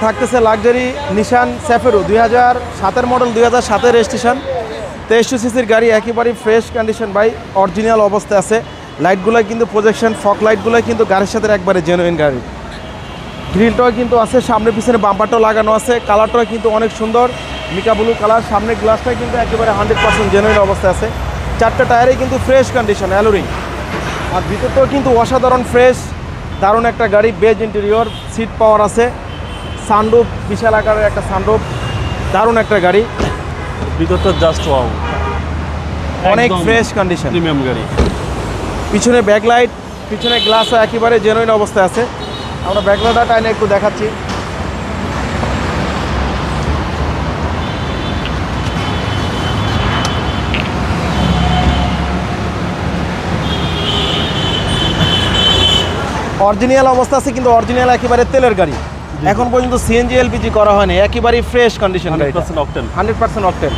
থাকতেছে লাক্সারি নিশান স্যাফেরো 2007-এর model, 2007-এর registration, 2300 সিসির গাড়ি, একেবারেই ফ্রেশ কন্ডিশন ভাই, অরিজিনাল অবস্থায় আছে। লাইটগুলো কিন্তু প্রজেকশন ফগ লাইটগুলো কিন্তু গাড়ির সাথে একবারে জেনুইন গাড়ি। গ্রিলটাও কিন্তু আছে, সামনে পিছনে বাম্পারটাও লাগানো আছে, কালারটাও কিন্তু অনেক সুন্দর মিকা ব্লু কালার। সামনে গ্লাসটা কিন্তু একেবারে 100% জেনুইন অবস্থায় আছে। 4টা টায়ারে কিন্তু ফ্রেশ কন্ডিশন অ্যালোরিং, আর ভিতরটাও কিন্তু অসাধারণ ফ্রেশ, দারুণ একটা গাড়ি। বেজ ইন্টেরিয়র, সিট পাওয়ার আছে, সানরুফ, বিশাল আকারের একটা সানরুফ, দারুণ একটা গাড়ি। ভিতরটা জাস্ট ওয়াও, অনেক ফ্রেশ কন্ডিশন, প্রিমিয়াম গাড়ি। পিছনে ব্যাকলাইট, পিছনে গ্লাসও একেবারে জেনুইন অবস্থায় আছে। আমরা ব্যাকলাইটটা টাইনে একটু দেখাচ্ছি। অরিজিনাল অবস্থা আছে, কিন্তু অরিজিনাল একেবারে তেলের গাড়ি। এখন পর্যন্ত সিএনজি এলপিজি করা হয়নি, একেবারেই ফ্রেশ কন্ডিশন গাড়ি, 100% অকটেন।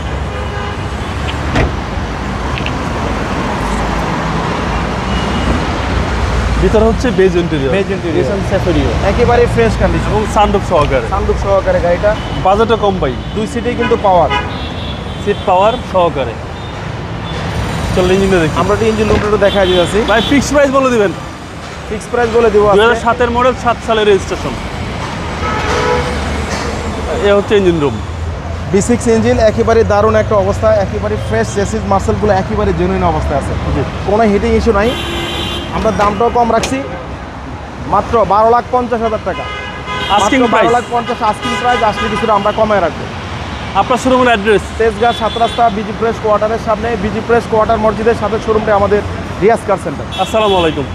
ভিতরে হচ্ছে বেজ ইন্টেরিয়র, নিশান স্যাফেরিও, একেবারে ফ্রেশ কন্ডিশন এবং সানরুফ সহকারে। গাড়িটা বাজেটও কম ভাই, 2 সিটেই কিন্তু পাওয়ার, সিট পাওয়ার সহকারে। চলো ইঞ্জিনে দেখি। আমরা তো ইঞ্জিন রুমটা দেখা দিয়েছি ভাই, ফিক্স প্রাইস বলে দিবেন। ফিক্স প্রাইস বলে দিব। 2007-এর মডেল, 7 সালের রেজিস্ট্রেশন। এ হচ্ছে ইঞ্জিন রুম, V6 ইঞ্জিন, একেবারে দারুণ একটা অবস্থা, একেবারে ফ্রেশ চেসিস, মাসেলগুলো একেবারে জেনুইন অবস্থায় আছে, কোনো হিটিং ইস্যু নাই। আমরা দামটাও কম রাখছি, মাত্র 12,50,000 টাকা। Asking price, 12,50,000 asking price. আসলে কিছুটা আমরা কমায় রাখবো। আপনার শোরুমের অ্যাড্রেস তেজগাঁ 7 রাস্তা, বিজি প্রেস কোয়ার্টারের সামনে, বিজি প্রেস কোয়ার্টার মসজিদের সাথে শোরুমটা আমাদের রিয়াজ কার সেন্টার। আসসালামু আলাইকুম।